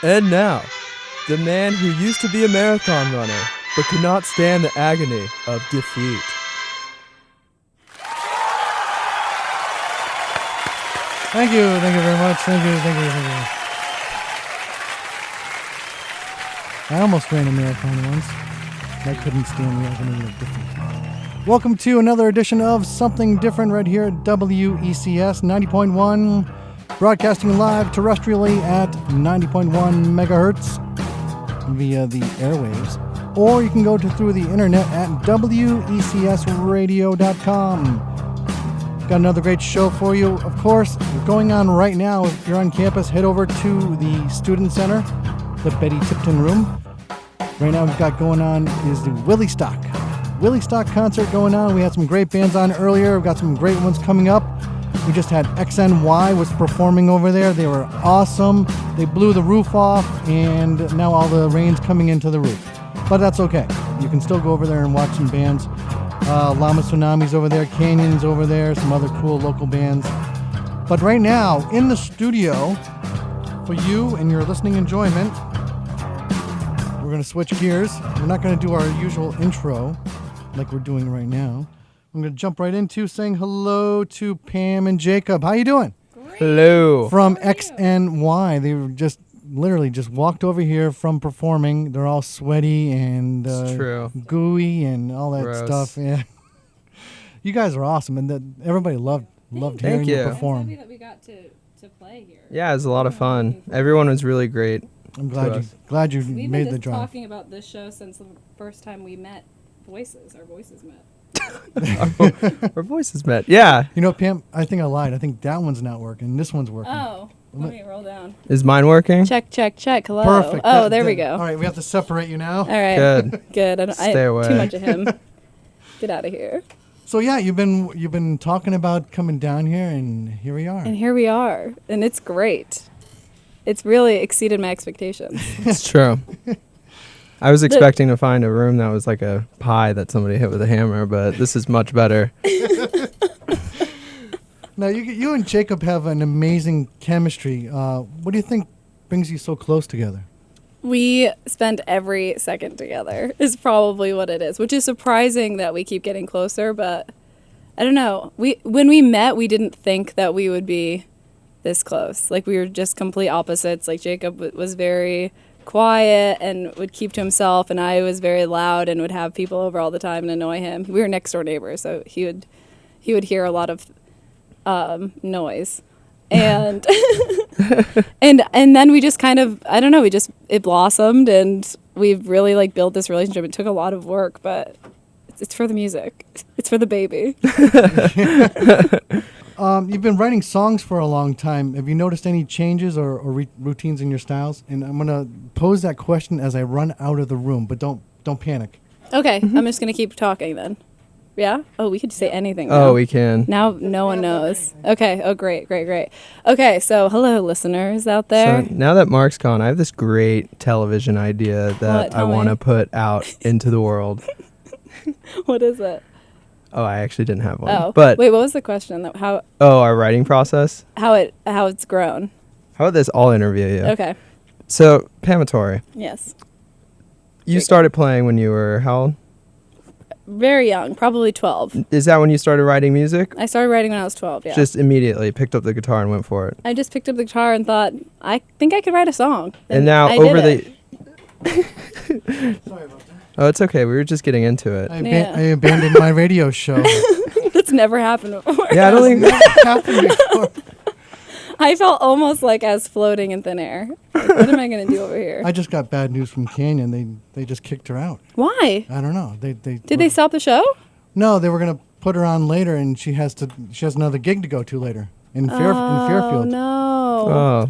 And now, the man who used to be a marathon runner, but could not stand the agony of defeat. Thank you very much. Thank you. I almost ran a marathon once. I couldn't stand the agony of defeat. Welcome to another edition of Something Different right here at WECS 90.1, broadcasting live terrestrially at 90.1 megahertz via the airwaves. Or you can go through the internet at WECSradio.com. Got another great show for you. Of course, going on right now. If you're on campus, head over to the Student Center, the Betty Tipton Room. Right now, we've got going on is the Willie Stock concert going on. We had some great bands on earlier. We've got some great ones coming up. We just had XNY was performing over there. They were awesome. They blew the roof off, and now all the rain's coming into the roof. But that's okay. You can still go over there and watch some bands. Llama Tsunami's over there, Canyon's over there, some other cool local bands. But right now, in the studio, for you and your listening enjoyment, we're going to switch gears. We're not going to do our usual intro like we're doing right now. I'm going to jump right into saying hello to Pam and Jacob. How you doing? Great. Hello. From XNY. They were just literally just walked over here from performing. They're all sweaty and gooey and all that Gross. stuff. Yeah, you guys are awesome, and everybody loved hearing you perform. I'm happy that we got to play here. Yeah, it was a lot of fun. Everyone was really great. I'm glad you We've made been the just drive. talking about this show since the first time we met. Our voices met. Our voices met. Yeah. You know, Pam, I think I lied. I think that one's not working. This one's working. Oh, let me roll down. Is mine working? Check. Hello. Perfect. Oh, there we go. All right, we have to separate you now. All right. Good. I don't, Stay away. Too much of him. Get out of here. So yeah, you've been talking about coming down here, and here we are. And here we are, and it's great. It's really exceeded my expectations. It's true. I was expecting to find a room that was like a pie that somebody hit with a hammer, but this is much better. Now, you and Jacob have an amazing chemistry. What do you think brings you so close together? We spend every second together is probably what it is, which is surprising that we keep getting closer, but I don't know. When we met, we didn't think that we would be this close. Like, we were just complete opposites. Like, Jacob was very quiet and would keep to himself, and I was very loud and would have people over all the time and annoy him. We were next door neighbors, so he would hear a lot of noise, and and then we just kind of, I don't know, it blossomed, and we've really like built this relationship. It took a lot of work, but it's for the music. It's for the baby. You've been writing songs for a long time. Have you noticed any changes or routines in your styles? And I'm gonna pose that question as I run out of the room, but don't panic. Okay, I'm just gonna keep talking then. Yeah? Oh, we could say anything now. Oh, we can. Now no one knows. Okay. Oh, great. Okay, so hello, listeners out there. So now that Mark's gone, I have this great television idea that I want to put out into the world. What is it? Oh, I actually didn't have one. Oh, but wait, what was the question? our writing process? How it's grown. How about this? I'll interview you. Okay. So, Pamatori, Yes. you started playing when you were how old? Very young, probably 12. Is that when you started writing music? I started writing when I was 12, yeah. Just immediately picked up the guitar and went for it. I just picked up the guitar and thought, I think I could write a song. And now I over did the... Sorry about that. Oh, it's okay. We were just getting into it. I abandoned my radio show. That's never happened before. Yeah, I don't think... Happened before. I felt almost like I was floating in thin air. Like, what am I going to do over here? I just got bad news from Canyon. They just kicked her out. Why? I don't know. Did they stop the show? No, they were gonna put her on later, and she has another gig to go to later in Fairfield. Oh, no. Oh,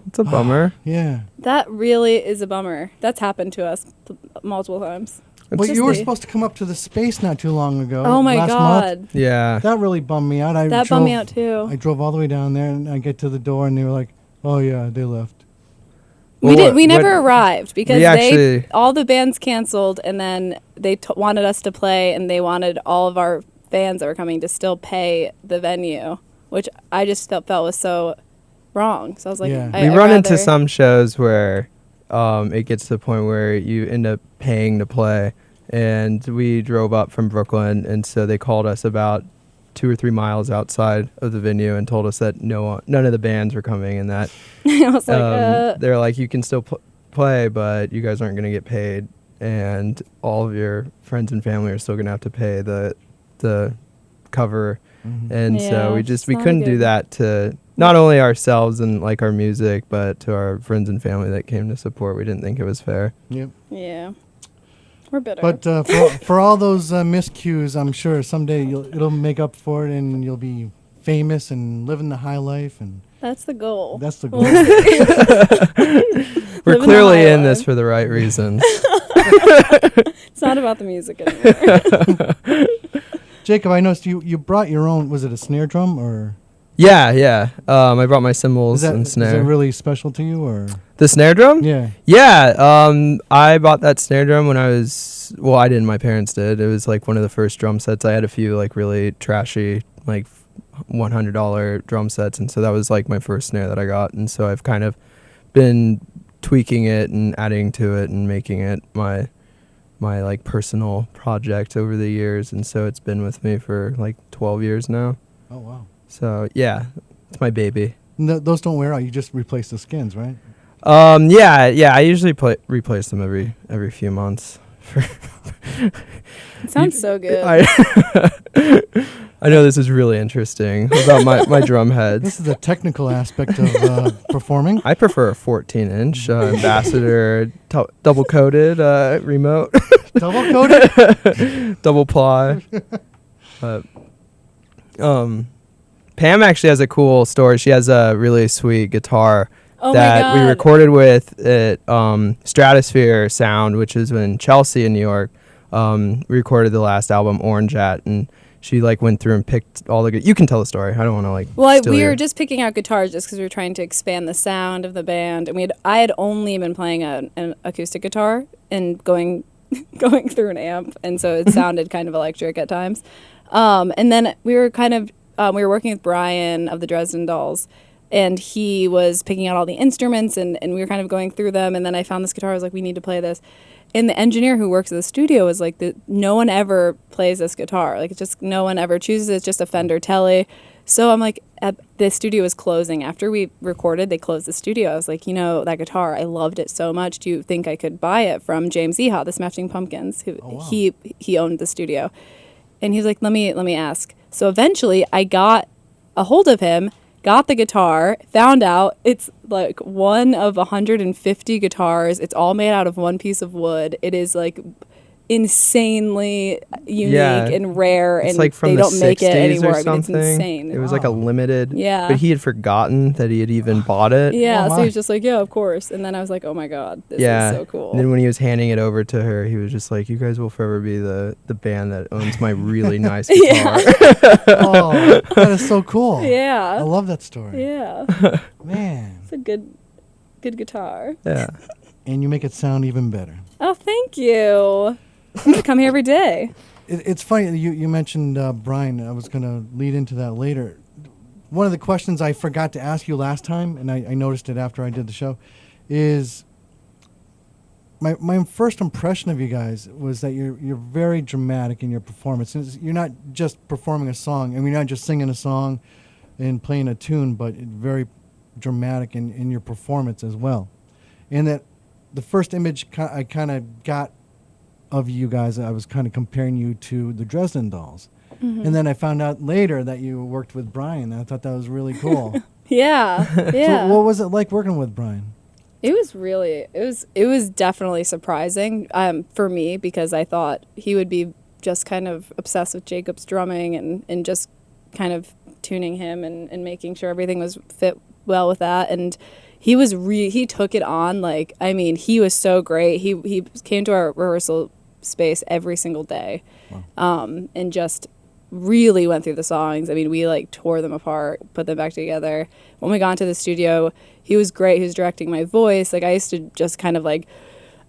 it's a bummer. Yeah. That really is a bummer. That's happened to us multiple times. Well, you were supposed to come up to the space not too long ago. Oh my last God. month. Yeah. That really bummed me out. That bummed me out too. I drove all the way down there, and I get to the door, and they were like, "Oh yeah, they left." We never arrived because actually, all the bands canceled, and then they wanted us to play, and they wanted all of our fans that were coming to still pay the venue, which I just felt was so wrong. So I was like, Yeah. we run into some shows where it gets to the point where you end up paying to play. And we drove up from Brooklyn, and so they called us about 2 or 3 miles outside of the venue and told us that none of the bands were coming, and that I was like, they're like, you can still play, but you guys aren't going to get paid, and all of your friends and family are still going to have to pay the cover. And so we couldn't do that to not only ourselves and like our music, but to our friends and family that came to support. We didn't think it was fair. Yep. Yeah. We're bitter. But for all those miscues, I'm sure someday it'll make up for it, and you'll be famous and living the high life, and that's the goal. That's the goal. We're clearly in this for the right reasons. It's not about the music anymore. Jacob, I noticed you brought your own. Was it a snare drum or? Yeah. I brought my cymbals and snare. Is that really special to you, or? The snare drum? Yeah. Yeah. I bought that snare drum when I didn't. My parents did. It was like one of the first drum sets. I had a few like really trashy, like $100 drum sets, and so that was like my first snare that I got. And so I've kind of been tweaking it and adding to it and making it my like personal project over the years. And so it's been with me for like 12 years now. Oh wow. So yeah, it's my baby. Those don't wear out. You just replace the skins, right? Yeah. I usually replace them every few months. It sounds so good. I know this is really interesting about my drum heads. This is the technical aspect of performing. I prefer a 14-inch Ambassador double coated remote. Double coated? Double ply. Pam actually has a cool story. She has a really sweet guitar that we recorded with at Stratosphere Sound, which is in Chelsea in New York. We recorded the last album, Orange at, and she like went through and picked all the. You can tell the story. I don't want to like. Well, we were just picking out guitars just because we were trying to expand the sound of the band, and I had only been playing an acoustic guitar and going through an amp, and so it sounded kind of electric at times. And then we were we were working with Brian of the Dresden Dolls, and he was picking out all the instruments, and we were kind of going through them, and then I found this guitar. I was like, we need to play this. And the engineer who works at the studio was like, no one ever plays this guitar. Like, it's just no one ever chooses it. It's just a Fender Tele. So I'm like, the studio was closing. After we recorded, they closed the studio. I was like, that guitar, I loved it so much. Do you think I could buy it from James Eha, the Smashing Pumpkins, who he owned the studio? And he was like, let me ask. So eventually I got a hold of him, got the guitar, found out it's like one of 150 guitars. It's all made out of one piece of wood. It is like insanely unique and rare, it's and like from they don't make it 60s anymore. or something. I mean, it's insane. It was like a limited. Yeah. But he had forgotten that he had even bought it. Yeah, so he was just like, yeah, of course. And then I was like, oh my God, this is so cool. And then when he was handing it over to her, he was just like, you guys will forever be the band that owns my really nice guitar. Oh, that is so cool. Yeah. I love that story. Yeah. Man. It's a good guitar. Yeah. And you make it sound even better. Oh, thank you. I'm going to come here every day. It's funny, you mentioned Brian. I was going to lead into that later. One of the questions I forgot to ask you last time, and I noticed it after I did the show, is my first impression of you guys was that you're very dramatic in your performance. You're not just performing a song, and you're not just singing a song and playing a tune, but very dramatic in your performance as well. And that the first image I kind of got of you guys, I was kind of comparing you to the Dresden Dolls. Mm-hmm. And then I found out later that you worked with Brian. I thought that was really cool. Yeah. So what was it like working with Brian? It was definitely surprising for me, because I thought he would be just kind of obsessed with Jacob's drumming and just kind of tuning him and making sure everything was fit well with that. And he was he took it on. Like, I mean, he was so great. He came to our rehearsal space every single day. Wow. And just really went through the songs. I mean, we like tore them apart, put them back together. When we got into the studio, he was great. He was directing my voice. Like, I used to just kind of like,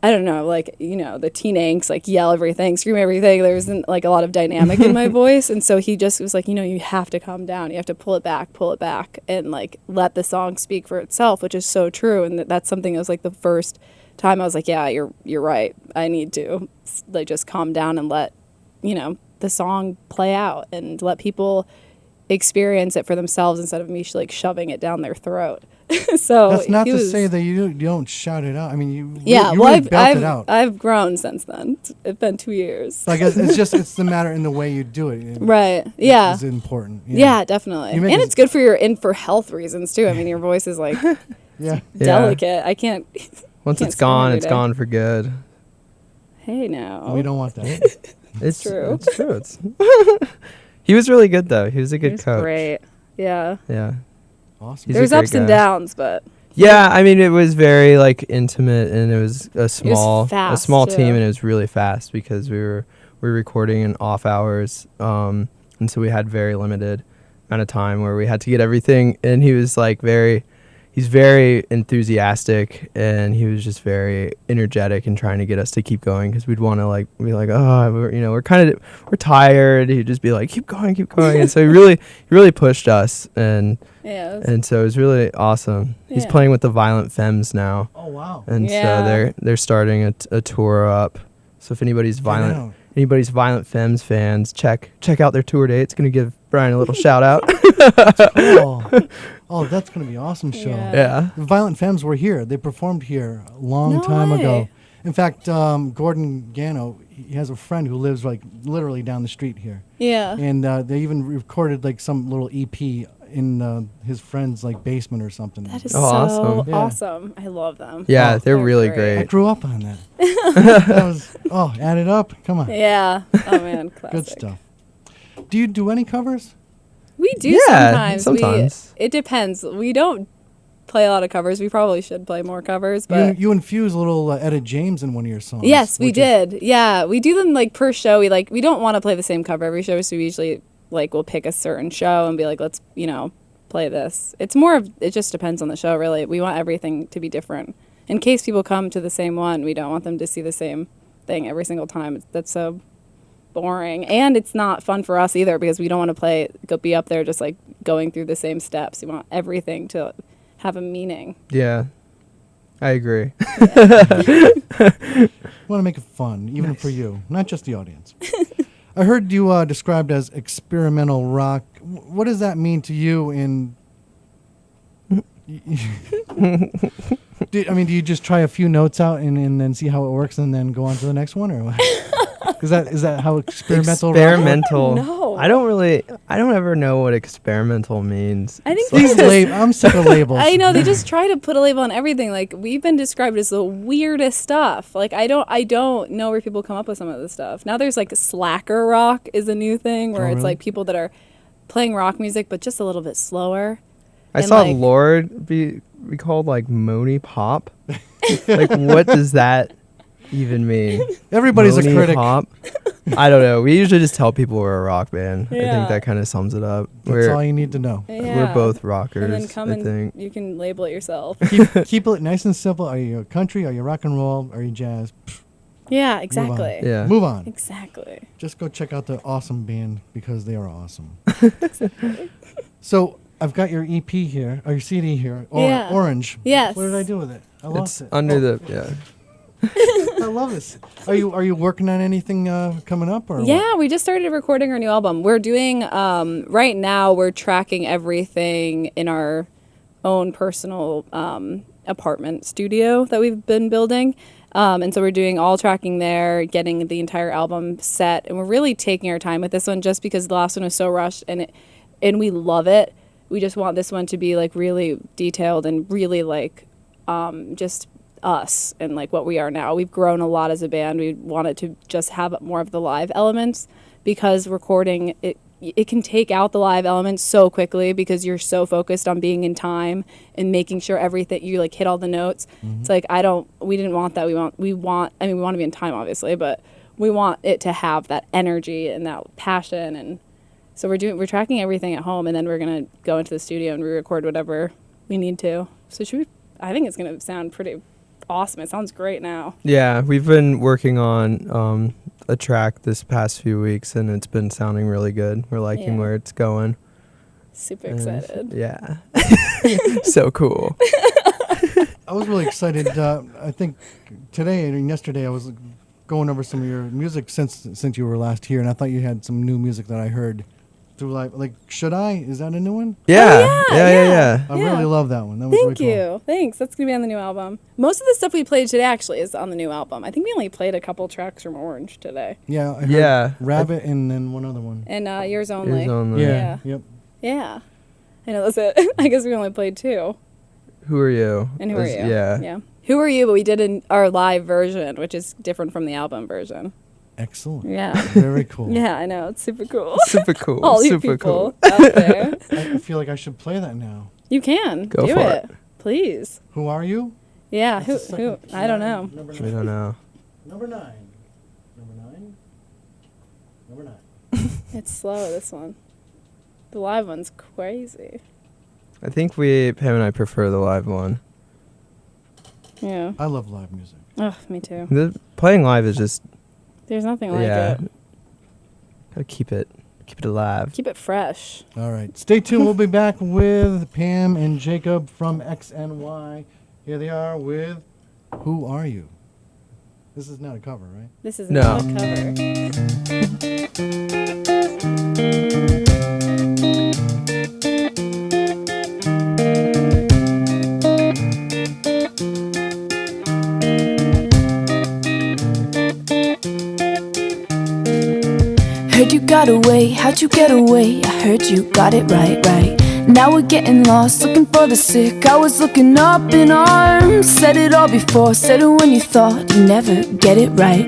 I don't know, like, the teen angst, like yell everything, scream everything. There wasn't like a lot of dynamic in my voice. And so he just was like, you have to calm down. You have to pull it back and like let the song speak for itself, which is so true. And that's something that was like the first time I was like, yeah, you're right. I need to like just calm down and let, the song play out and let people experience it for themselves instead of me like shoving it down their throat. So that's not to say that you don't shout it out. I mean, you well, really belt it out. I've grown since then. It's been 2 years. Like it's the matter in the way you do it. Right. Yeah. Is important. Yeah, definitely. And it's good for health reasons too. I mean, your voice is like delicate. I can't. Once it's gone, it's gone for good. Hey, now. We don't want that. It's true. It's true. He was really good though. He was a good coach. Great. Yeah. Yeah. Awesome. There's ups and downs, but. Yeah, I mean, it was very like intimate, and it was a small team, and it was really fast because we were recording in off hours, and so we had very limited amount of time where we had to get everything. And he was like he's very enthusiastic, and he was just very energetic in trying to get us to keep going because we'd want to like be like, oh, we're tired. He'd just be like, keep going, and so he really pushed us, and so it was really awesome. Yeah. He's playing with the Violent Femmes now. Oh wow! And so they're starting a tour up. So if anybody's Violent Femmes fans, check out their tour date. It's gonna give Brian a little shout out. Cool. Oh, that's going to be an awesome show. Yeah. The Violent Femmes were here. They performed here a long time ago. In fact, Gordon Gano, he has a friend who lives like literally down the street here. Yeah. And they even recorded like some little EP in his friend's like basement or something. That is awesome. I love them. Yeah, they're really great. I grew up on that. Add it up. Come on. Yeah. Oh man, classic. Good stuff. Do you do any covers? We do sometimes. It depends. We don't play a lot of covers. We probably should play more covers. But you infuse a little Etta James in one of your songs. Yes, we did. Yeah, we do them like per show. We don't want to play the same cover every show, so we usually we'll pick a certain show and be like, let's play this. It's more of it just depends on the show really. We want everything to be different. In case people come to the same one, we don't want them to see the same thing every single time. That's so boring, and it's not fun for us either because we don't want to be up there just like going through the same steps. We want everything to have a meaning. Yeah, I agree. Want to make it fun, even for you, not just the audience. I heard you described as experimental rock. What does that mean to you? Do you just try a few notes out and then see how it works and then go on to the next one, or what? Is that how experimental? No. I don't ever know what experimental means. I think I'm sick of labels. I know they just try to put a label on everything. Like we've been described as the weirdest stuff. Like I don't know where people come up with some of this stuff. Now there's like slacker rock is a new thing where it's like people that are playing rock music but just a little bit slower. I saw Lord be called like Moni Pop. Like what does that even mean? Everybody's a critic. Pop? I don't know. We usually just tell people we're a rock band. Yeah. I think that kind of sums it up. That's all you need to know. Yeah. We're both rockers. And then come I think. you can label it yourself. Keep it nice and simple. Are you country? Are you rock and roll? Are you jazz? Yeah, exactly. Move on. Exactly. Just go check out the awesome band because they are awesome. So I've got your EP here, or your CD here, Orange. Yes. What did I do with it? I lost it. Under I love this. Are you working on anything coming up, or what? We just started recording our new album. We're doing right now. We're tracking everything in our own personal apartment studio that we've been building, and so we're doing all tracking there, getting the entire album set, and we're really taking our time with this one just because the last one was so rushed, and we love it. We just want this one to be like really detailed and really like just us and like what we are now. We've grown a lot as a band. We wanted to just have more of the live elements because recording it can take out the live elements so quickly because you're so focused on being in time and making sure everything you like hit all the notes. Mm-hmm. It's like we didn't want that. We want to be in time obviously, but we want it to have that energy and that passion, and so we're tracking everything at home, and then we're going to go into the studio and re-record whatever we need to. So I think it's going to sound pretty awesome. It sounds great now. Yeah, we've been working on a track this past few weeks, and it's been sounding really good. We're liking where it's going. Super excited. Yeah. So cool. I was really excited. I think today and yesterday I was going over some of your music since you were last here, and I thought you had some new music that I heard through live. Like, Should I? Is that a new one? Yeah. Oh, yeah. I really love that one. That was Thank really you. cool. Thanks. That's going to be on the new album. Most of the stuff we played today actually is on the new album. I think we only played a couple tracks from Orange today. Yeah. I heard Yeah. Rabbit and then one other one. And Yours Only. Yours Only. Yeah. Yep. Yeah. I know that's it. I guess we only played 2. Who Are You? And Who Are You? Yeah. Yeah. Who Are You? But we did our live version, which is different from the album version. Excellent. Yeah. Very cool. Yeah, I know. It's super cool. Super cool. All you Super people cool. out there. I feel like I should play that now. You can. Go do for it. it. Please. Who are you? Yeah. That's the Who? second- I don't know. Number We 9. don't know. Number 9. Number 9. Number 9. It's slow, this one. The live one's crazy. I think Pam and I prefer the live one. Yeah. I love live music. Ugh, me too. Playing live is just There's nothing like yeah. it. Gotta keep it alive. Keep it fresh. All right. Stay tuned. We'll be back with Pam and Jacob from XNY. Here they are with Who Are You? This is not a cover, right? This is No. not a cover. Heard you got away, how'd you get away? I heard you got it right. Now we're getting lost, looking for the sick. I was looking up in arms. Said it all before, said it when you thought you never get it right.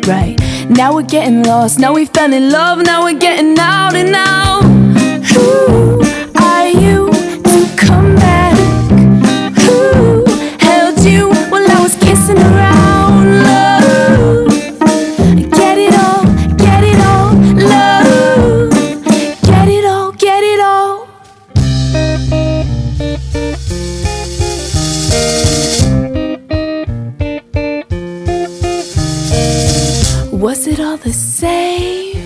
Now we're getting lost, now we fell in love. Now we're getting out and out. Who are you to come back? Who held you while I was kissing around? Love, get it all, love, get it all, get it all. Was it all the same?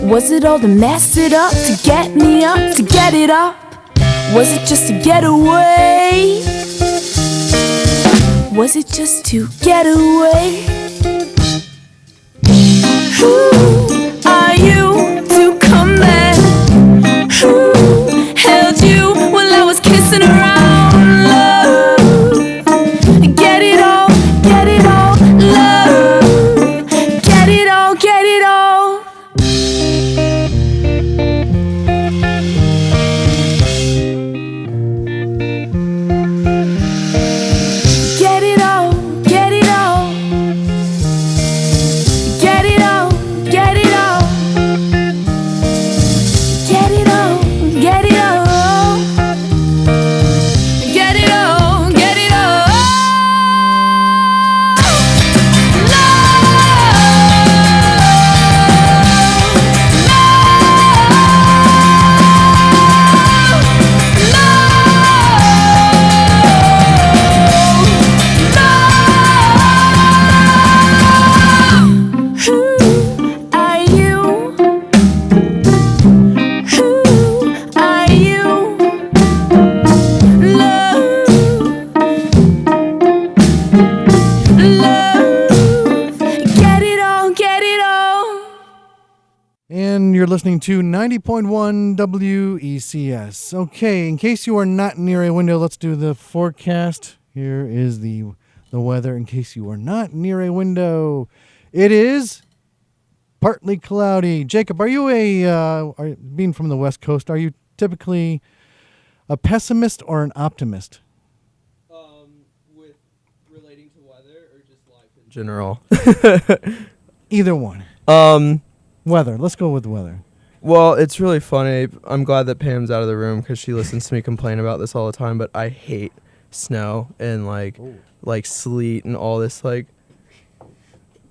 Was it all to mess it up, to get me up, to get it up? Was it just to get away? Was it just to get away? Who are you to come back? Who held you while I was kissing around? Love, get it all, love, get it all, get it all. Get it all, get it all. Get it all, get it all. Get it all, get it all. Get it all, get it all. Who are you? Who are you? Love, get it all, get it all. And you're listening to 90.1 WECS. Okay, in case you are not near a window, let's do the forecast. Here is the weather in case you are not near a window. It is partly cloudy. Jacob, are you being from the West Coast, are you typically a pessimist or an optimist? With relating to weather or just life in general? Either one. Weather. Let's go with weather. Well, it's really funny. I'm glad that Pam's out of the room because she listens to me complain about this all the time. But I hate snow and like sleet and all this. Like,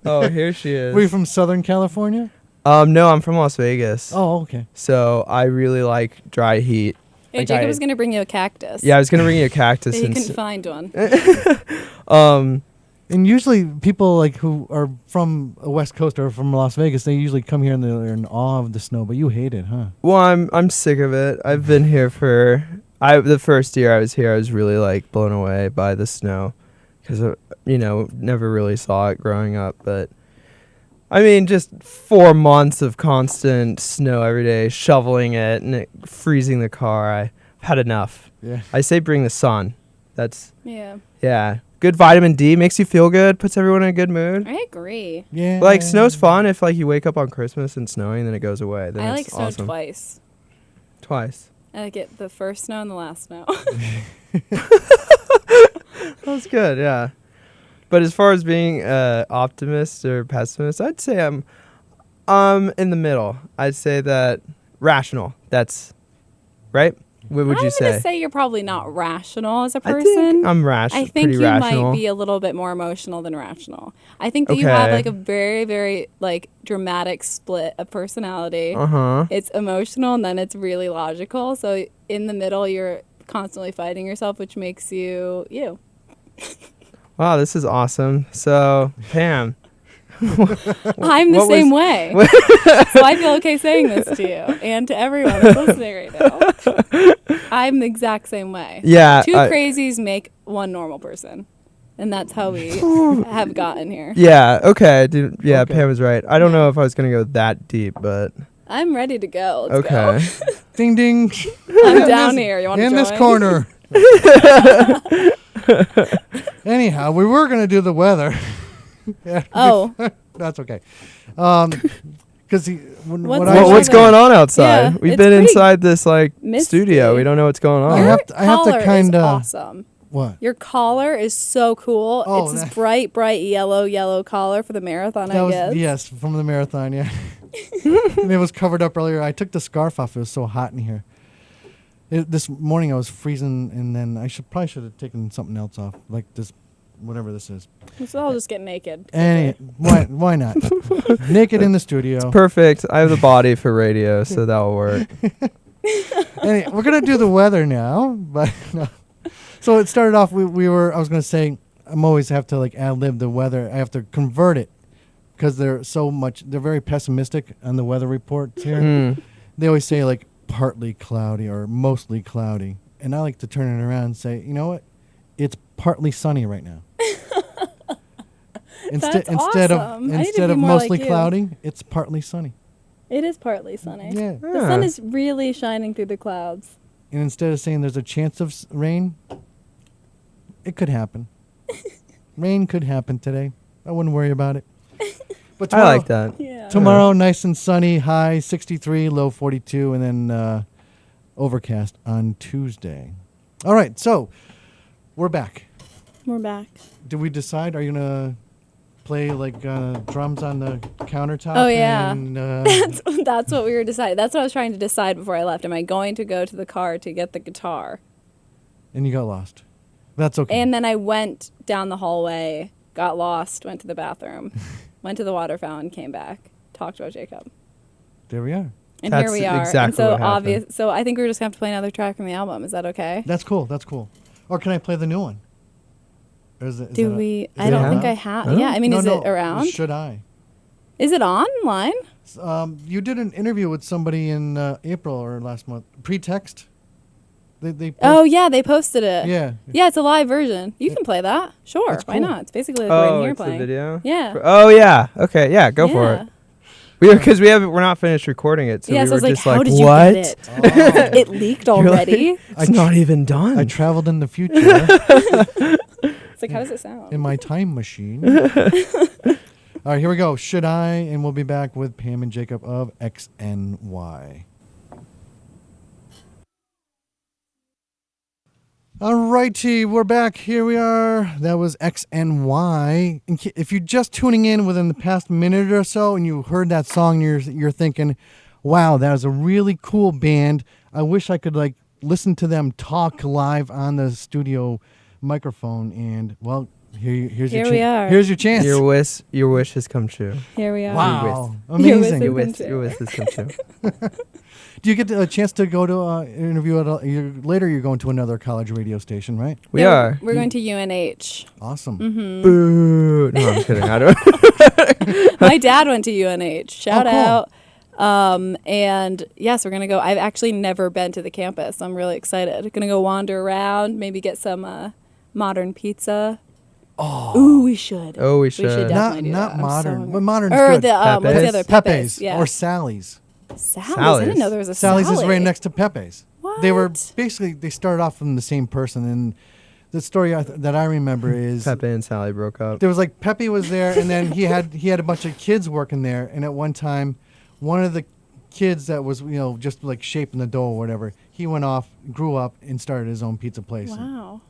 oh, here she is. Were you from Southern California? No, I'm from Las Vegas. Oh, okay. So I really like dry heat. Hey, Like Jacob I- was going to bring you a cactus. Yeah, I was gonna bring you a cactus. But he and couldn't find one. And usually people like who are from the West Coast or from Las Vegas, they usually come here and they're in awe of the snow, but you hate it, huh? Well, I'm sick of it. I've been here for The first year I was here, I was really like blown away by the snow, because never really saw it growing up. But I mean, just 4 months of constant snow every day, shoveling it and freezing the car. I've had enough. Yeah. I say bring the sun. That's Yeah. Good vitamin D makes you feel good, puts everyone in a good mood. I agree. Yeah. Like snow's fun if like you wake up on Christmas and snowing, then it goes away. Then I it's like snow awesome. twice. Twice. I like it the first snow and the last snow. That's good, yeah. But as far as being optimist or pessimist, I'd say I'm in the middle. I'd say that rational. That's right. What would you I'm say? gonna say you're probably not rational as a I person. think I'm rational. I think pretty you rational. might be a little bit more emotional than rational. I think that you have Okay. like a very, very like dramatic split of personality. Uh-huh. It's emotional and then it's really logical. So in the middle, you're constantly fighting yourself, which makes you you. Wow, this is awesome. So, Pam. I'm the what same was- way. So I feel okay saying this to you and to everyone that's listening right now. I'm the exact same way. Yeah. Two crazies make one normal person. And that's how we have gotten here. Yeah, okay. Yeah, Okay. Pam was right. I don't know if I was going to go that deep, but I'm ready to go. Let's okay. Ding ding. Go. I'm down here. You want to In join? this corner. Anyhow, we were gonna do the weather. Yeah, Oh, that's okay. Because What's going on outside? Yeah, We've it's been pretty inside this like misty. studio. We don't know what's going on. I have to collar is kinda- awesome. what? Your collar is so cool. Oh, it's this that- bright yellow collar for the marathon, That I was guess. yes from the marathon. Yeah, and it was covered up earlier. I took the scarf off. It was so hot in here. This morning I was freezing, and then I probably should have taken something else off, like this, whatever this is. So I'll just get naked. Why not? Naked in the studio. Perfect. I have the body for radio, so that will work. Anyway, we're gonna do the weather now, but no. So it started off. I was gonna say I'm always have to like ad lib the weather. I have to convert it because they're very pessimistic on the weather reports here. Mm. They always say like partly cloudy or mostly cloudy, and I like to turn it around and say, you know what, it's partly sunny right now. That's instead awesome. I need to instead be of more mostly like you. cloudy, it's partly sunny. It is partly sunny. Yeah. The sun is really shining through the clouds. And instead of saying there's a chance of rain, it could happen. Rain could happen today. I wouldn't worry about it. But I like that. Yeah. tomorrow, nice and sunny, high 63, low 42, and then overcast on Tuesday. All right, so we're back. We're back. Did we decide? Are you going to play like drums on the countertop? Oh, yeah. And, That's what we were deciding. That's what I was trying to decide before I left. Am I going to go to the car to get the guitar? and you got lost. That's okay. And then I went down the hallway, got lost, went to the bathroom, went to the water fountain, came back, talked about Jacob. There we are. And That's here we are. exactly and so what happened. So I think we're just going to have to play another track from the album. Is that okay? That's cool. That's cool. Or can I play the new one? Or is it, is Do that we? is I it don't out? think I have. Oh. Yeah, I mean, No, is no, it around? Should I? Is it online? You did an interview with somebody in April or last month. Pretext? They Oh, yeah, they posted it. Yeah. Yeah, it's a live version. You can play that. Sure. That's Why cool. not? It's basically like we're in here it's playing. the video. Yeah. Oh yeah. Okay. Yeah. Go for Yeah. it. Because we're not finished recording it, so Yeah, we so I were was like, just how like, did you what? get it? Oh. It leaked You're like, already. it's not even done. I traveled in the future It's like, how does it sound? in my time machine. All right, here we go. Should I? And we'll be back with Pam and Jacob of XNY. All righty, we're back. Here we are. That was XNY. If you're just tuning in within the past minute or so and you heard that song, you're thinking, wow, that was a really cool band. I wish I could like listen to them talk live on the studio microphone. And well, here's Here your we chance. are. Here's your chance. Your wish has come true. Here we are. Wow, Your amazing. wish is- Your wish has come true. Do you get a chance to go to an interview later? You're going to another college radio station, right? We Yeah, are. We're going to UNH. Awesome. Mm-hmm. Boo. No, I'm kidding. I don't. My dad went to UNH. Shout cool. out. And yes, we're gonna go. I've actually never been to the campus. So I'm really excited. Gonna go wander around, maybe get some modern pizza. Oh, Ooh, we should. Oh, we We should should. definitely do not that. I'm so modern. hungry. But modern's Or good. the what's the Pepe's? other Pepe's Yeah. or Sally's. Sally's. I didn't know there was a Sally's is Sally. right next to Pepe's. They were What? basically they started off from the same person, and the story that I remember is Pepe and Sally broke up. there was like Pepe was there, and then he had a bunch of kids working there, and at one time, one of the kids that was just like shaping the dough or whatever, he went off, grew up, and started his own pizza place. Wow.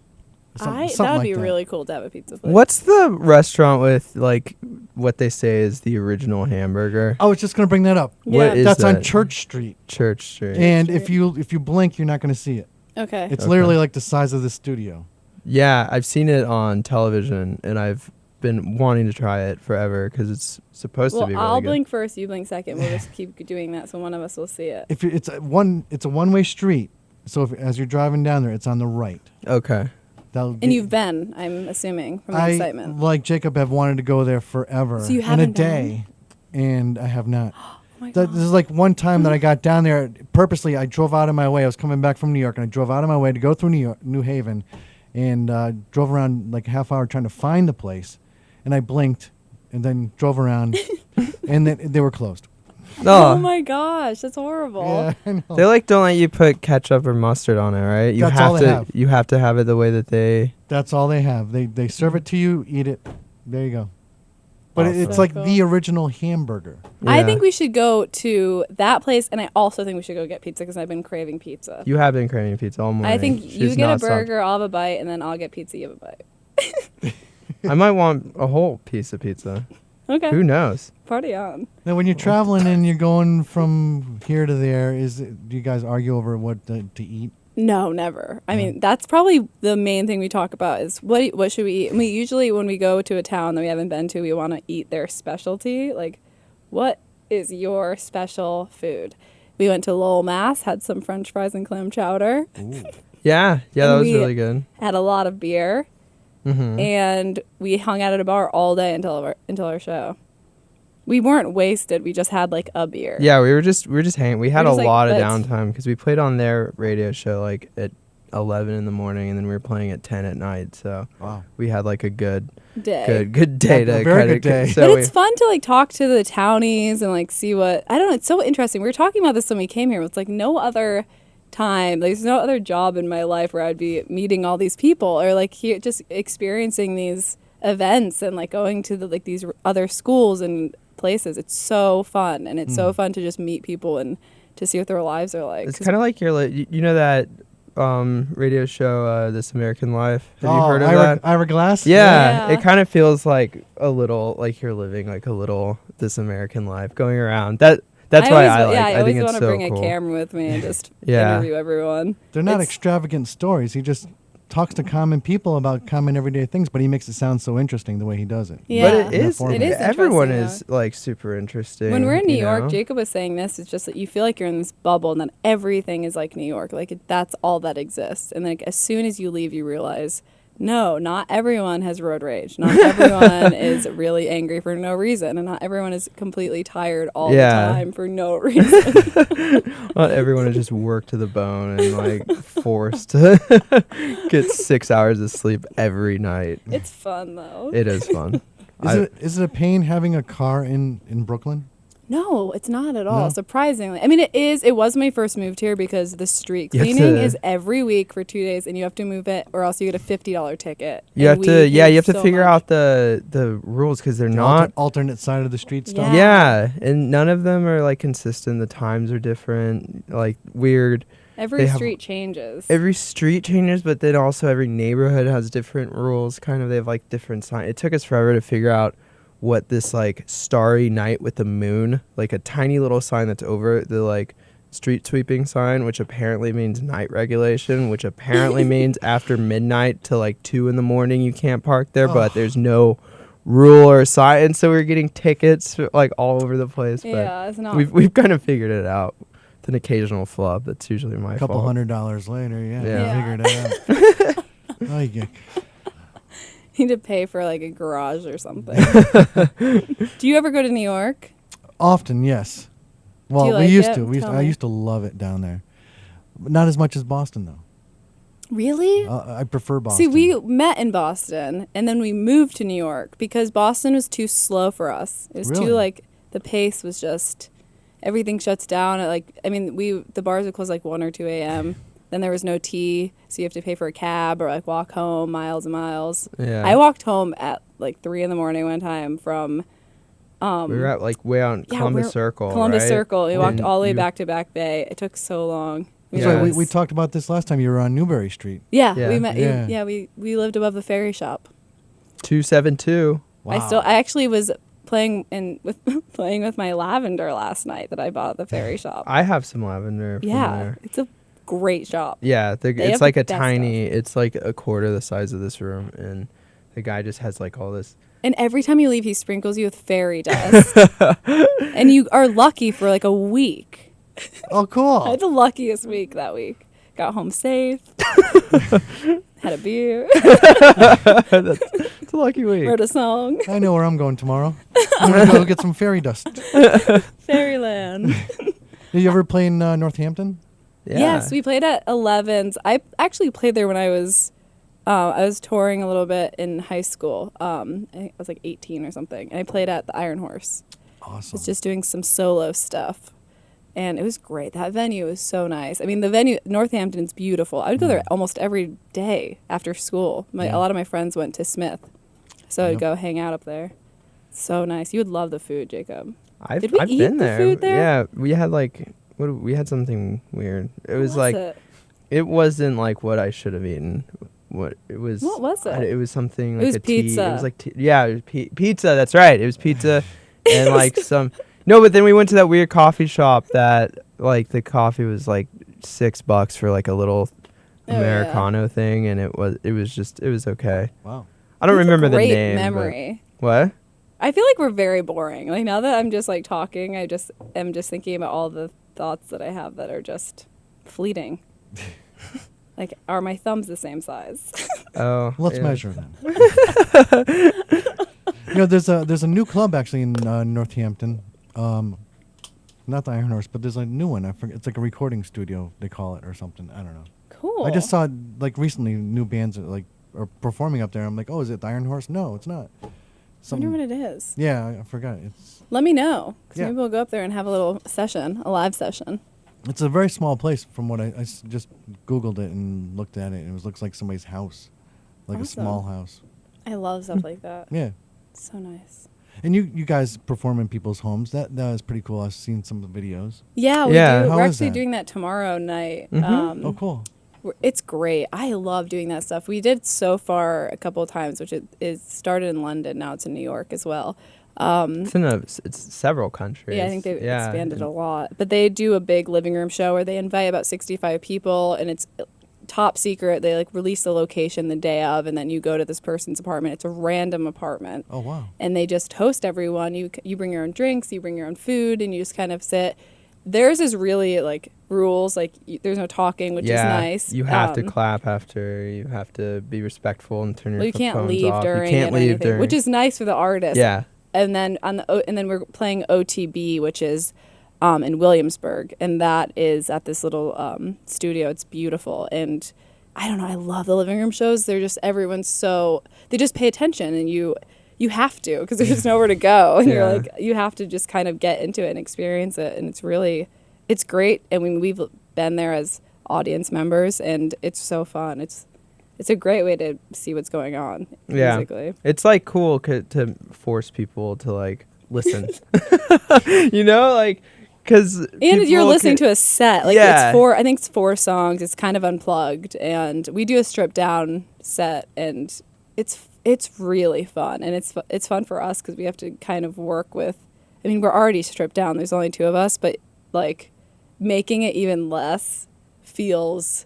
Something That would like be that. really cool to have a pizza place. What's the restaurant with like what they say is the original hamburger? I was just gonna bring that up. Yeah. What is That's on that? Church Street, Church Street. and Street. if you blink, you're not gonna see it. Okay. It's Okay. literally like the size of the studio. Yeah, I've seen it on television, and I've been wanting to try it forever because it's supposed to be really I'll good. blink first, you blink second. We'll just keep doing that so one of us will see it. If it's a one-way street, so as you're driving down there, it's on the right. Okay. That'll And get- you've been, I'm assuming, from the excitement. like Jacob, have wanted to go there forever. So you in a haven't been? day, and I have not. Oh my This God. is like one time that I got down there purposely. I drove out of my way. I was coming back from New York, and I drove out of my way to go through New Haven, and drove around like a half hour trying to find the place. And I blinked, and then drove around, and then they were closed. Oh No, my gosh, that's horrible. Yeah, I know. they like don't let you put ketchup or mustard on it, right? You That's have all to. they have. You have to have it the way that they. That's all they have. They serve it to you, eat it. There you go. But Awesome. it's So like cool. the original hamburger. I Yeah. think we should go to that place, and I also think we should go get pizza because I've been craving pizza. You have been craving pizza all morning. I think She's you get a not stopped. burger, I'll have a bite, and then I'll get pizza, you have a bite. I might want a whole piece of pizza. Okay. Who knows? Party on. Now, when you're traveling and you're going from here to there, do you guys argue over what to eat? No, never. I mean, that's probably the main thing we talk about is what should we eat? And we usually, when we go to a town that we haven't been to, we want to eat their specialty. Like, what is your special food? We went to Lowell, Mass, had some French fries and clam chowder, Yeah, that And was we- really good. had a lot of beer, Mm-hmm. and we hung out at a bar all day until our show. We weren't wasted. We just had like a beer. Yeah, we were just hanging. We had We're a just like, lot of let's- downtime because we played on their radio show like at 11 in the morning, and then we were playing at 10 at night. So Wow. we had like a good Day. day A to very kinda good day. So But we- it's fun to like talk to the townies and like see what I don't know. It's so interesting. We were talking about this when we came here. It's like no other time. Like, there's no other job in my life where I'd be meeting all these people or like here just experiencing these events and like going to these other schools and places. It's so fun, and it's so fun to just meet people and to see what their lives are like. it's kind of like you know that radio show This American Life. Have you heard of that? Ira Glass? Yeah, Yeah. it kind of feels like a little like you're living like a little This American Life going around. That's why I like. Yeah, I I always think it's want to so bring cool. a camera with me and just Yeah. interview everyone. They're not It's- extravagant stories. He just talks to common people about common everyday things, but he makes it sound so interesting the way he does it. Yeah. But it Yeah, is. format. It is Everyone interesting, is like super interesting. When we're in New you York, know? Jacob was saying this. It's just that you feel like you're in this bubble, and then everything is like New York. Like that's all that exists. And like as soon as you leave, you realize, no, not everyone has road rage. Not everyone is really angry for no reason, and not everyone is completely tired all Yeah. the time for no reason. Not everyone is just worked to the bone and like forced to get 6 hours of sleep every night. It's fun though. It is fun. Is it a pain having a car in Brooklyn? No, it's not at all. No? Surprisingly, I mean, it is. It was when we first moved here because the street You have cleaning to- is every week for 2 days, and you have to move it, or else you get a $50 ticket. You And have to, we you pay have to so figure much. out the rules because they're not. Alternate side of the street stuff? Yeah, and none of them are like consistent. The times are different, like weird. Every they have- street changes. Every street changes, but then also every neighborhood has different rules. Kind of, they have like different signs. It took us forever to figure out what this like starry night with the moon, like a tiny little sign that's over the like street sweeping sign, which apparently means night regulation, which apparently means after midnight to like 2 in the morning you can't park there, but there's no rule or sign, and so we're getting tickets like all over the place. Yeah, it's not. We've kind of figured it out. It's an occasional flub. That's usually my A couple fault. $100 later, yeah, Yeah. figured it out. Oh, you get You need to pay for like a garage or something. Do you ever go to New York? often, yes. Well, you we like used it? to. Tell I me. used to love it down there. But not as much as Boston, though. Really? I prefer Boston. See, we met in Boston, and then we moved to New York because Boston was too slow for us. It was Really? too, like, the pace was just, everything shuts down at, like, I mean, the bars would close, like, 1 or 2 a.m. Then there was no tea, so you have to pay for a cab or, like, walk home miles and miles. Yeah. I walked home at, like, 3 in the morning one time from We were at like way out in Columbus Circle. Columbus right? Circle. We walked And all the way you- back to Back Bay. It took so long. That's Yeah. right. We talked about this last time. You were on Newbury Street. Yeah, Yeah. we met. Yeah. Yeah, we lived above the ferry shop. 272. Wow. I actually was playing with my lavender last night that I bought at the ferry shop. I have some lavender. From Yeah, there. it's a great shop. Yeah, They it's have like the a best tiny. It's like a quarter the size of this room, and the guy just has like all this. And every time you leave, he sprinkles you with fairy dust. And you are lucky for like a week. Oh, I cool. had the luckiest week that week. Got home safe. Had a beer. It's a lucky week. Wrote a song. I know where I'm going tomorrow. I'm going to go get some fairy dust. Fairyland. Did you ever play in Northampton? Yeah. Yes, we played at 11's. I actually played there when I was touring a little bit in high school. I think I was like 18 or something. And I played at the Iron Horse. I Awesome. was just doing some solo stuff. And it was great. That venue was so nice. I mean, the venue, Northampton's beautiful. I would go there almost every day after school. A lot of my friends went to Smith. So I'd Yep. go hang out up there. So nice. You would love the food, Jacob. I've Did we eat been the there. food there? Yeah, we had like we had something weird. It was like it? it wasn't like what I should have eaten. What it was? What was it? It was something It like was a tea. It pizza. was like yeah, it was pizza. That's right. It was pizza, and like some. No, but then we went to that weird coffee shop that like the coffee was like $6 for like a little Oh, yeah. Americano thing, and it was okay. Wow. I don't That's a remember the great name. but- memory. What? I feel like we're very boring. Like now that I'm just like talking, I just am just thinking about all the thoughts that I have that are just fleeting. Like, are my thumbs the same size? Oh, Let's yeah. measure then. There's a new club actually in Northampton. Not the Iron Horse, but there's a new one. I forget. It's like a recording studio, they call it, or something. I don't know. Cool. I just saw like recently new bands are performing up there. I'm like, oh, is it the Iron Horse? No, it's not. I wonder Some- what it is. Yeah, I forgot. Let me know. 'Cause Yeah. maybe we'll go up there and have a little session, a live session. It's a very small place from what I just Googled it and looked at it, and it looks like somebody's house, like a Awesome. small house. I love stuff like that. Yeah. So nice. And you guys perform in people's homes. That is pretty cool. I've seen some of the videos. Yeah, we Yeah. do. How We're is actually that? doing that tomorrow night. Mhm. Oh, cool. It's great. I love doing that stuff. We did so far a couple of times, which is started in London. Now it's in New York as well. It's several countries. Yeah, I think they've Yeah, expanded and- a lot. But they do a big living room show where they invite about 65 people, and it's top secret. They like release the location the day of, and then you go to this person's apartment. It's a random apartment. Oh, wow. And they just host everyone. You bring your own drinks, you bring your own food, and you just kind of sit. Theirs is really like rules, like there's no talking, which is nice. You have to clap after. You have to be respectful and turn your Well, you can't phones leave off. during You can't it or leave anything, during. which is nice for the artist. Yeah. And then and then we're playing OTB, which is in Williamsburg, and that is at this little studio. It's beautiful, and I don't know. I love the living room shows. They're just they just pay attention, and you have to because there's just nowhere to go, and you're Yeah. like you have to just kind of get into it and experience it, and it's great. And we've been there as audience members, and it's so fun. It's a great way to see what's going on musically. It's like cool to force people to like listen. Like because And you're listening to a set. Like Yeah. I think it's 4 songs. It's kind of unplugged, and we do a stripped down set, and it's really fun, and it's fun for us because we have to kind of work with. I mean, we're already stripped down. There's only 2 of us, but like making it even less feels.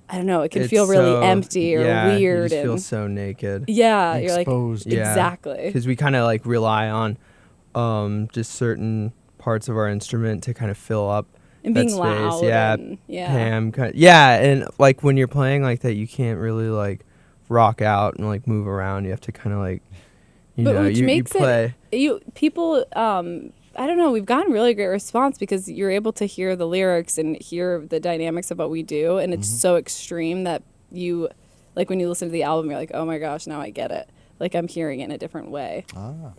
I don't know. It can feel really empty or weird. You just and feel so naked. yeah, you're like Exposed. Yeah. exactly. Because we kind of like rely on just certain parts of our instrument to kind of fill up And that being space. loud. Yeah, and, yeah. Pam. And like when you're playing like that, you can't really like rock out and like move around. You have to kind of like, But you which you makes play. people I don't know, we've gotten really great response because you're able to hear the lyrics and hear the dynamics of what we do, and it's so extreme that you, like when you listen to the album, you're like, oh my gosh, now I get it. Like I'm hearing it in a different way.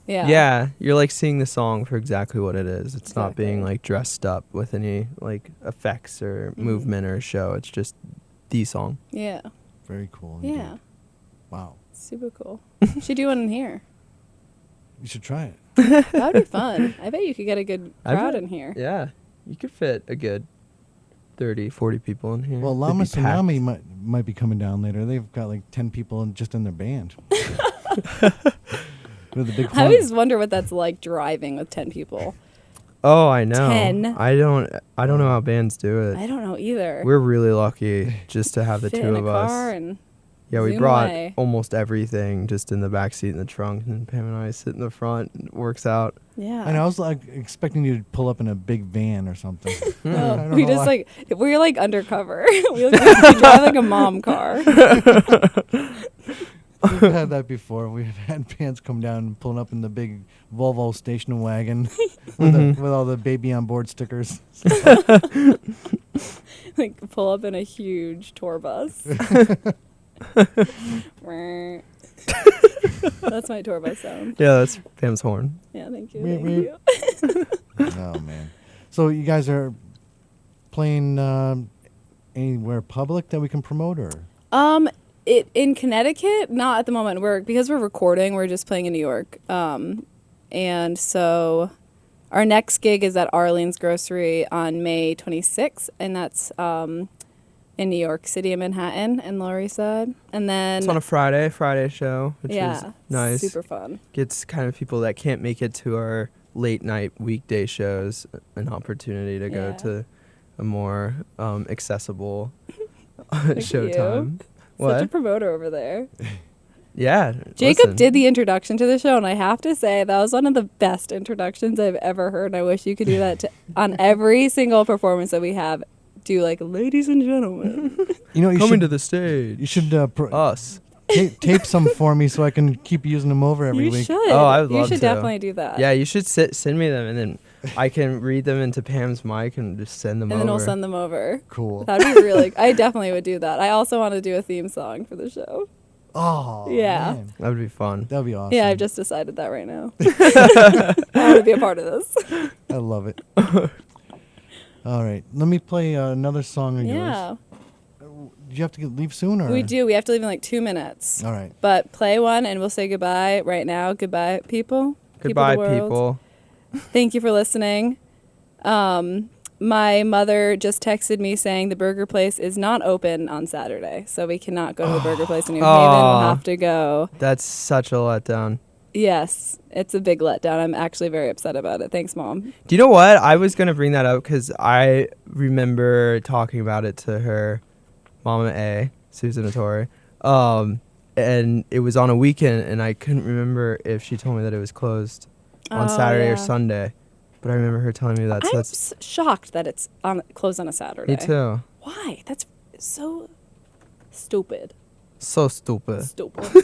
Yeah. Yeah, you're like seeing the song for exactly what it is. It's not being Exactly. like dressed up with any like effects or movement or show. It's just the song. Yeah. Very cool. Yeah. Indeed. Wow. Super cool. Should do one in here. You should try it. That would be fun. I bet you could get a good I crowd bet- in here. Yeah, you could fit a good 30, 40 people in here. Well, They'd Llama be packed. Tsunami might be coming down later. They've got like 10 people just in their band. With a big I always wonder what that's like driving with 10 people. Oh, I know. 10. I don't know how bands do it. I don't know either. We're really lucky just to have the Fit two in a of car us. and Yeah, we zoom brought away. almost everything just in the back seat in the trunk, and Pam and I sit in the front. And it works out. Yeah. I know. I was like expecting you to pull up in a big van or something. I No, don't we know just why. like we're like undercover. we drive like a mom car. We've had that before. We've had bands come down and pulling up in the big Volvo station wagon with all the baby on board stickers. Like pull up in a huge tour bus. That's my tour bus sound. Yeah, that's Pam's horn. Yeah, thank you. Meep, Thank meep. you. Oh man! So you guys are playing anywhere public that we can promote, or It in Connecticut, not at the moment. Because we're recording, we're just playing in New York. And so our next gig is at Arlene's Grocery on May 26th, and that's in New York City and Manhattan, and Laurie said. And then It's on a Friday show, which is nice. super fun. Gets kind of people that can't make it to our late night weekday shows an opportunity to go Yeah. to a more accessible Thank showtime. Such a What? promoter over there. Yeah. Jacob listen. did the introduction to the show, and I have to say that was one of the best introductions I've ever heard. And I wish you could do that on every single performance that we have. Do like, ladies and gentlemen. you know, you Coming should to the stage. you should Us. tape some for me so I can keep using them over every You week. should. Oh, I would You love should to. definitely do that. Yeah, you should send me them, and then I can read them into Pam's mic and just send them And over. then we'll send them over. Cool. That'd be really. I definitely would do that. I also want to do a theme song for the show. Oh, Yeah. man. That would be fun. That'd be awesome. Yeah, I've just decided that right now. I want to be a part of this. I love it. All right, let me play another song of Yeah, yours. Do you have to leave soon, or we do. We have to leave in like 2 minutes. All right. But play one, and we'll say goodbye right now. Goodbye, people. Goodbye, People of the world. people. Thank you for listening. My mother just texted me saying the burger place is not open on Saturday, so we cannot go to the burger place in New Haven. We'll have to go. That's such a letdown. Yes, it's a big letdown. I'm actually very upset about it. Thanks, Mom. Do you know what? I was going to bring that up because I remember talking about it to her, Mama A, Susan Attore. And it was on a weekend, and I couldn't remember if she told me that it was closed on Oh, Saturday yeah. or Sunday. But I remember her telling me that. So I'm that's shocked that it's closed on a Saturday. me too. Why? That's so stupid. So stupid. Stupid.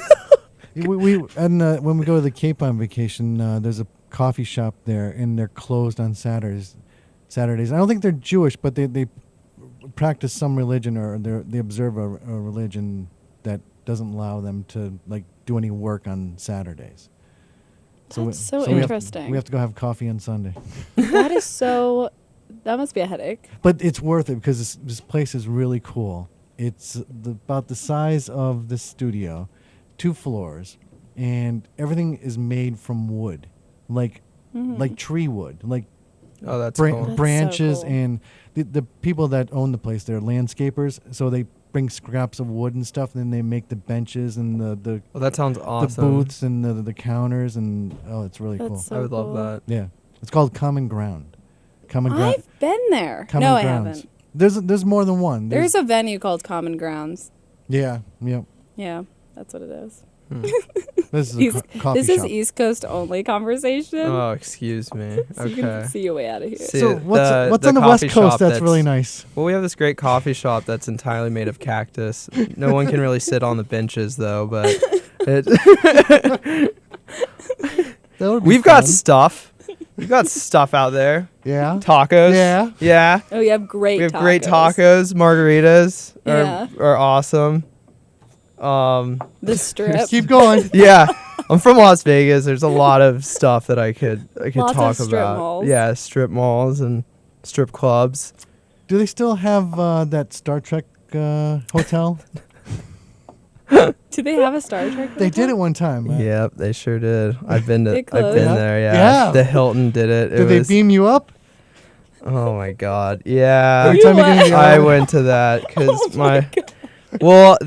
When we go to the Cape on vacation, there's a coffee shop there, and they're closed on Saturdays. I don't think they're Jewish, but they practice some religion, or they observe a religion that doesn't allow them to like do any work on Saturdays. That's so we have- interesting. we have to go have coffee on Sunday. That is so. That must be a headache. But it's worth it because this place is really cool. It's about the size of the studio, 2 floors, and everything is made from wood, like tree wood, like Oh, that's cool. That's branches. so cool. And the people that own the place, they're landscapers, so they bring scraps of wood and stuff, and then they make the benches and the Well, that sounds the awesome. booths and the counters, and it's really cool. That's so I would love cool. that. Yeah, it's called Common Ground. Common Ground. I've been there. Common No, I Grounds. haven't. There's more than one. There's a venue called Common Grounds. Yeah. Yeah, that's what it is. This is a East, coffee this is shop. East Coast only conversation. Oh, excuse me. So you Okay. can see your way out of here. See, So what's the on the West coffee Coast shop that's really nice? Well, we have this great coffee shop that's entirely made of cactus. No one can really sit on the benches, though, but That would be we've got fun. stuff. We got stuff out there. Yeah. Tacos. Yeah. Yeah. Oh, you have great. We have tacos. great tacos. Margaritas Yeah. are awesome. The strip. Keep going. Yeah. I'm from Las Vegas. There's a lot of stuff that I could Lots talk of strip about. malls. Yeah, strip malls and strip clubs. Do they still have that Star Trek hotel? Do they have a Star Trek? They did it one time. Yep, they sure did. I've been It I've closed. been Yeah. there. Yeah. Yeah. The Hilton did it. Did they beam you up? Oh my God. Yeah. Every time you get in the I elevator? went to that because Oh my God. well,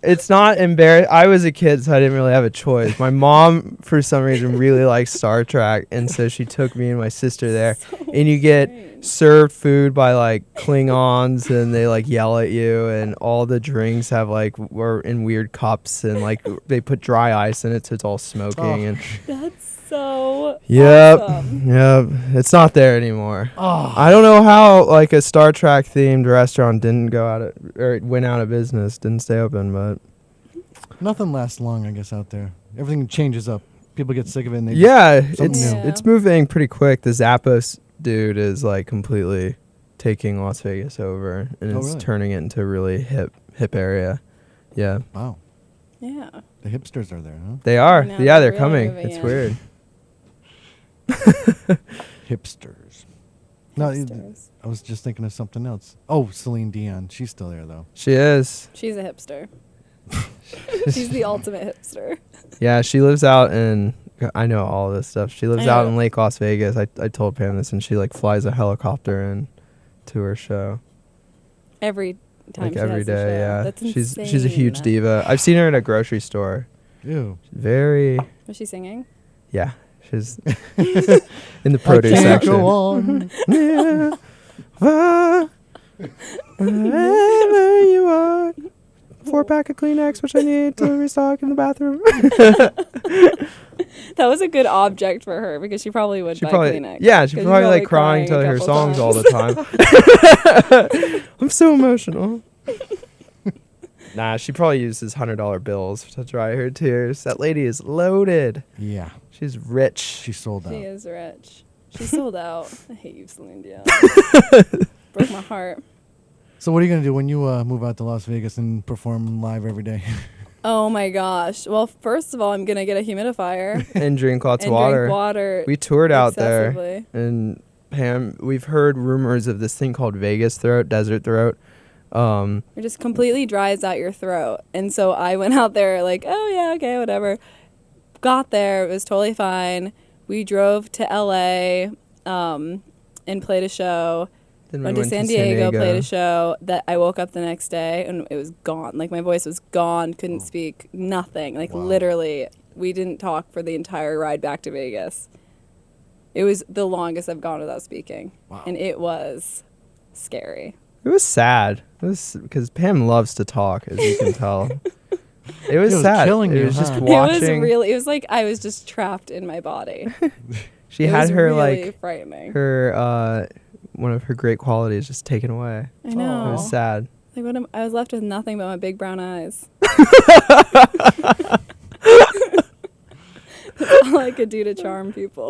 it's not embarrassing. I was a kid, so I didn't really have a choice. My mom, for some reason, really likes Star Trek, and so she took me and my sister there. And you get served food by like Klingons, and they like yell at you, and all the drinks have like were in weird cups, and like they put dry ice in it, so it's all smoking. And That's so. yep, Awesome. yep, it's not there anymore. Oh. I don't know how like a Star Trek themed restaurant didn't go out of, or it went out of business, didn't stay open, but Nothing lasts long, I guess, out there. Everything changes up. People get sick of it. And they yeah, something it's new. it's moving pretty quick. The Zappos dude is like completely taking Las Vegas over and Oh, is really? turning it into a really hip area. Yeah, Wow. Yeah. The hipsters are there, huh? they are. No, Yeah, they're they're really coming. moving It's in. weird. Hipsters. No, Hipsters. I was just thinking of something else. Oh, Celine Dion. She's still there, though. She is. She's a hipster. She's the ultimate hipster. Yeah, she lives out in. I know all this stuff. She lives I out know. in Lake Las Vegas. I told Pam this, and she like flies a helicopter in to her show. Every time. Like she every has a day, show. yeah. That's She's a huge insane. diva. I've seen her at a grocery store. Ew. Very, Was she singing? yeah. She's in the produce Can't section. go on. Yeah. Wherever you are. 4-pack of Kleenex, which I need to restock in the bathroom. That was a good object for her because she probably would She buy probably, Kleenex. yeah, she 'Cause probably like crying to her songs all the time. I'm so emotional. Nah, she probably uses $100 bills to dry her tears. That lady is loaded. Yeah. She's rich. She sold out. She is rich. She sold out. I hate you, Celine Dion. Broke my heart. So what are you going to do when you move out to Las Vegas and perform live every day? Oh my gosh. Well, first of all, I'm gonna get a humidifier And drink lots and of water. drink water. We toured out there. excessively. And Pam, we've heard rumors of this thing called Vegas throat, desert throat. It just completely dries out your throat. And so I went out there like, oh yeah, okay, whatever. Got there, it was totally fine. We drove to LA and played a show. Then we Went to San Diego, played a show that I woke up the next day and it was gone. Like my voice was gone, couldn't speak, nothing. Like Wow. literally, we didn't talk for the entire ride back to Vegas. It was the longest I've gone without speaking. Wow. And it was scary. It was sad. It was because Pam loves to talk, as you can tell. It was It was sad. killing it you, was just huh? watching. It was like I was just trapped in my body. She It had was her really like frightening. her one of her great qualities just taken away. I know. It was sad. Like I was left with nothing but my big brown eyes. That's all I could do to charm people.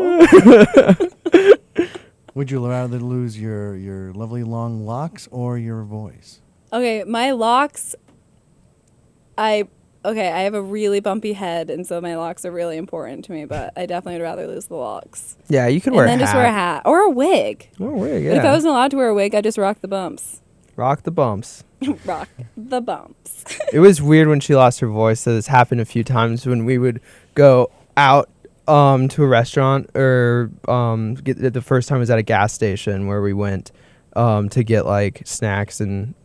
Would you rather lose your lovely long locks or your voice? Okay, my locks. I have a really bumpy head, and so my locks are really important to me. But I definitely would rather lose the locks. Yeah, you can And wear then a hat. just wear a hat or a wig. Oh, wig, But if I yeah. wasn't allowed to wear a wig, I'd just rock the bumps. Rock the bumps. Rock the bumps. It was weird when she lost her voice. So this happened a few times when we would go out to a restaurant or the first time was at a gas station where we went to get like snacks and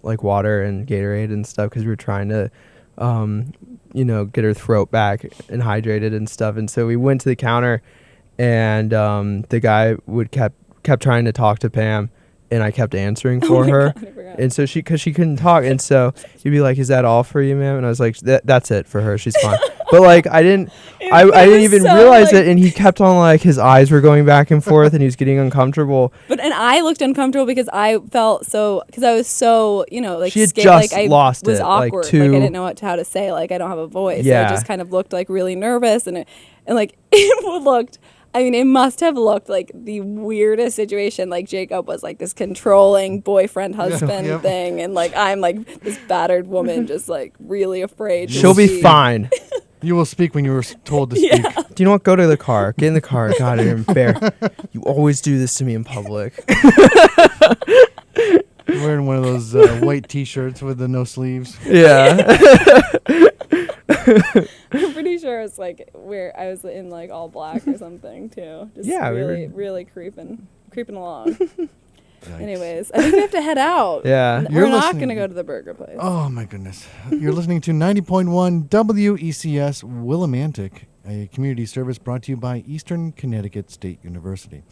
like water and Gatorade and stuff because we were trying to get her throat back and hydrated and stuff. And so we went to the counter and the guy kept trying to talk to Pam. And I kept answering for her. God, I forgot. And so because she couldn't talk. And so you'd be like, is that all for you, ma'am? And I was like, that's it for her. She's fine. But like, I didn't even so, realize like- it. And he kept on like, his eyes were going back and forth and he was getting uncomfortable. And I looked uncomfortable because I felt because I was so, like She had scared. just Like I lost was it, like, awkward. to- Like I didn't know how to say, like I don't have a voice. So Yeah. I just kind of looked like really nervous and like it looked, I mean, it must have looked like the weirdest situation. Like Jacob was like this controlling boyfriend husband Yep. thing, and like I'm like this battered woman, just like really afraid. to She'll be speak. fine. You will speak when you were told to speak. Yeah. Do you know what? Go to the car. Get in the car. God, you're unfair. You always do this to me in public. Wearing one of those white T-shirts with the no sleeves. Yeah. I'm pretty sure it's like where I was in like all black or something too. Just Yeah, we really, were- really creeping along. Anyways, I think we have to head out. Yeah. You're We're not listening- gonna go to the burger place. Oh my goodness. You're listening to 90.1 WECS Willimantic, a community service brought to you by Eastern Connecticut State University.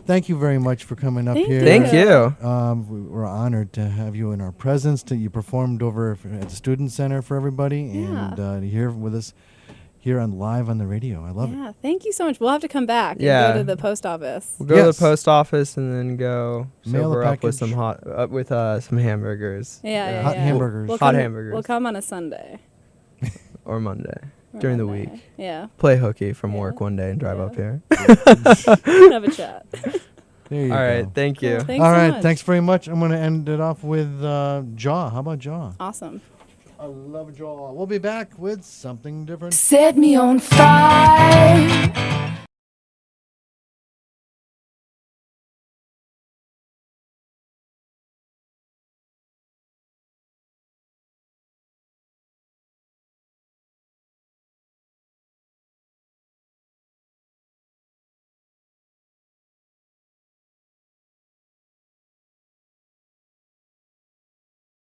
Thank you very much for coming up Thank here. Thank you. We're honored to have you in our presence. You performed over at the Student Center for everybody, Yeah. and here with us here on live on the radio. I love it. Yeah, thank you so much. We'll have to come back and Yeah. go to the post office. We'll go to Yes. the post office and then go Mail a sober up with package. some some hamburgers. Yeah, Hot yeah. hamburgers. We'll Hot come- hamburgers. We'll come on a Sunday. Or Monday or during the Monday. week. Yeah. Play hooky from Yeah. work one day and drive Yeah. up here. Have a chat. There you All go. right. Thank you. Cool. Thanks All so right, much. thanks very much. I'm going to end it off with Jaw. How about Jaw? Awesome. I love Jaw. We'll be back with something different. Set me on fire.